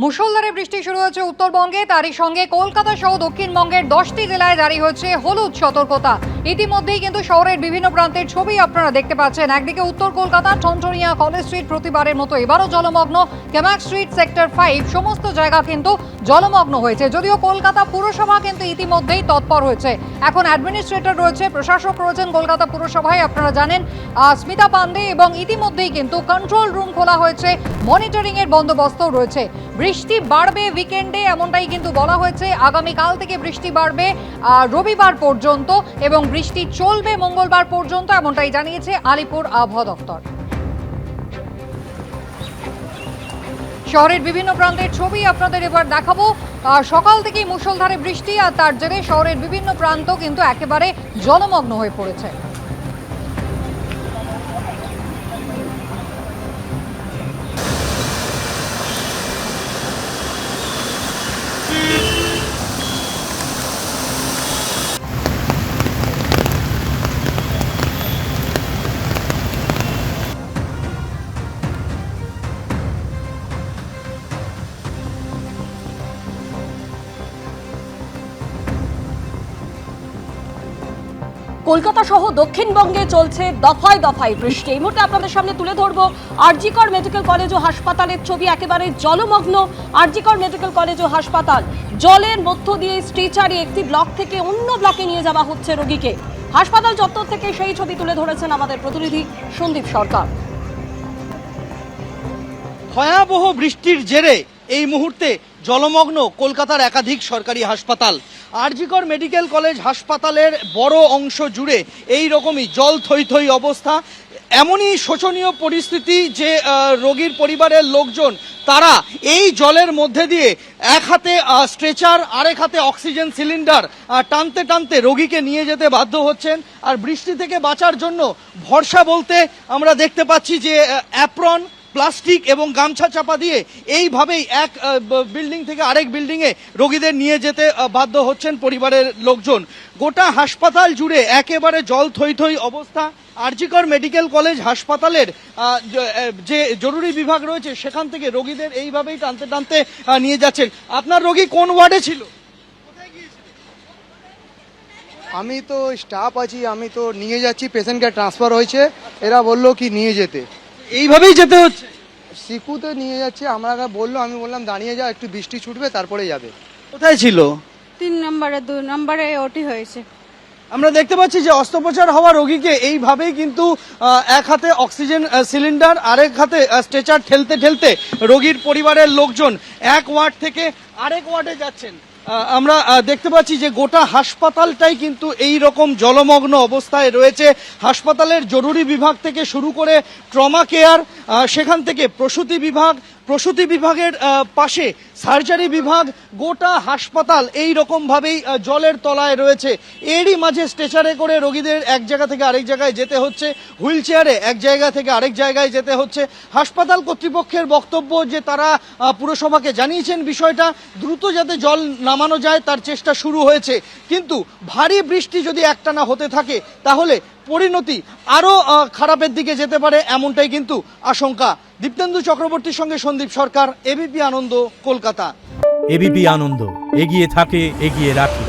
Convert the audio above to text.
মুষলধারে বৃষ্টি শুরু হয়েছে উত্তরবঙ্গে, তারই সঙ্গে কলকাতা সহ দক্ষিণবঙ্গের 10টি জেলায় জারি হয়েছে হলুদ সতর্কতা। ইতিমধ্যেই কিন্তু শহরের বিভিন্ন প্রান্তের ছবি আপনারা দেখতে পাচ্ছেন। একদিকে উত্তর কলকাতা টনটনিয়া কলেজ স্ট্রিট প্রতিবারের মতো এবারও জলমগ্ন, ক্যামাক স্ট্রিট, সেক্টর 5 সমস্ত জায়গা কিন্তু জলমগ্ন হয়েছে। যদিও কলকাতা পুরসভা কিন্তু ইতিমধ্যেই তৎপর হয়েছে। এখন অ্যাডমিনিস্ট্রেটর রয়েছে, প্রশাসক রয়েছেন কলকাতা পুরসভায়, আপনারা জানেন স্মিতা পান্ডে, এবং ইতিমধ্যেই কিন্তু কন্ট্রোল রুম খোলা হয়েছে, মনিটরিং এর বন্দোবস্ত রয়েছে। বৃষ্টি বাড়বে উইকেন্ডে, এমনটাই কিন্তু বলা হয়েছে। আগামীকাল থেকে বৃষ্টি বাড়বে রবিবার পর্যন্ত এবং বৃষ্টি চলবে মঙ্গলবার পর্যন্ত, এমনটাই জানিয়েছে আলিপুর আবহাওয়া দপ্তর। শহরের বিভিন্ন প্রান্তের ছবি আপনাদের এবার দেখাবো। সকাল থেকেই মুষলধারে বৃষ্টি, আর তার জেরে শহরের বিভিন্ন প্রান্ত কিন্তু একেবারে জলমগ্ন হয়ে পড়েছে। কলকাতা সহ দক্ষিণবঙ্গে চলছে দফায় দফায় বৃষ্টি। এই মুহূর্তে আপনাদের সামনে তুলে ধরবো আরজিকর মেডিকেল কলেজ ও হাসপাতালের ছবি। একেবারে জলমগ্ন আরজিকর মেডিকেল কলেজ ও হাসপাতাল। জলের মধ্য দিয়ে স্ট্রেচারে একটি ব্লক থেকে অন্য ব্লকে নিয়ে যাওয়া হচ্ছে রোগীকে। হাসপাতাল চত্বর থেকে সেই ছবি তুলে ধরেছেন আমাদের প্রতিনিধি সন্দীপ সরকার। ভয়াবহ বৃষ্টির জেরে এই মুহূর্তে জলমগ্ন কলকাতার একাধিক সরকারি হাসপাতাল। আরজিকর মেডিকেল কলেজ হাসপাতালের বড় অংশ জুড়ে এই রকমই জল থই থই অবস্থা। এমনই শোচনীয় পরিস্থিতি যে রোগীর পরিবারের লোকজন তারা এই জলের মধ্যে দিয়ে এক হাতে স্ট্রেচার, আরেক হাতে অক্সিজেন সিলিন্ডার টানতে টানতে রোগীকে নিয়ে যেতে বাধ্য হচ্ছেন। আর বৃষ্টি থেকে বাঁচার জন্য ভরসা বলতে আমরা দেখতে পাচ্ছি যে অ্যাপ্রন, প্লাস্টিক এবং গামছা চাপা দিয়ে এইভাবেই এক বিল্ডিং থেকে আরেক বিল্ডিংয়ে রোগীদের নিয়ে যেতে বাধ্য হচ্ছেন পরিবারের লোকজন। গোটা হাসপাতাল জুড়ে একেবারে জল থই থই অবস্থা। আরজিকর মেডিকেল কলেজ হাসপাতালের যে জরুরি বিভাগ রয়েছে সেখান থেকে রোগীদের এইভাবেই টানতে টানতে নিয়ে যাচ্ছেন। আপনার রোগী কোন ওয়ার্ডে ছিল? আমি তো স্টাফ আছি, আমি তো নিয়ে যাচ্ছি, পেশেন্টকে ট্রান্সফার হয়েছে, এরা বললো কি নিয়ে যেতে, এইভাবেই যেতে হচ্ছে। সিকুতে নিয়ে যাচ্ছে, আমরা বললো, আমি বললাম দাঁড়িয়ে যাও, একটু বৃষ্টি ছুটবে তারপরে যাবে। কোথায় ছিল? 3 নম্বরে 2 নম্বরে ওটি হয়েছে। আমরা দেখতে পাচ্ছি যে অস্ত্রোপচার হওয়া রোগীকে এইভাবেই কিন্তু এক হাতে অক্সিজেন সিলিন্ডার, আরেক হাতে স্ট্রেচার ঠেলতে ঠেলতে রোগীর পরিবারের লোকজন এক ওয়ার্ড থেকে আরেক ওয়ার্ডে যাচ্ছেন। আমরা দেখতে পাচ্ছি যে গোটা হাসপাতালটাই কিন্তু এই রকম জলমগ্ন অবস্থায় রয়েছে। হাসপাতালের জরুরি বিভাগ থেকে শুরু করে ট্রমা কেয়ার, সেখান থেকে প্রসূতি বিভাগের পাশে সার্জারি বিভাগ, গোটা হাসপাতাল এই রকমভাবেই জলের তলায় রয়েছে। এরই মাঝে স্ট্রেচারে করে রোগীদের এক জায়গা থেকে আরেক জায়গায় যেতে হচ্ছে, হুইল চেয়ারে এক জায়গা থেকে আরেক জায়গায় যেতে হচ্ছে। হাসপাতাল কর্তৃপক্ষের বক্তব্য যে তারা পুরসভাকে জানিয়েছেন বিষয়টা, দ্রুত যাতে জল নামানো যায় তার চেষ্টা শুরু হয়েছে। কিন্তু ভারী বৃষ্টি যদি একটানা হতে থাকে তাহলে পরিণতি আরও খারাপের দিকে যেতে পারে, এমনটাই কিন্তু আশঙ্কা। দীপ্তেন্দু চক্রবর্তীর সঙ্গে সন্দীপ সরকার, এবিপি আনন্দ, কলকাতা। এবিপি আনন্দ, এগিয়ে থাকে, এগিয়ে রাখে।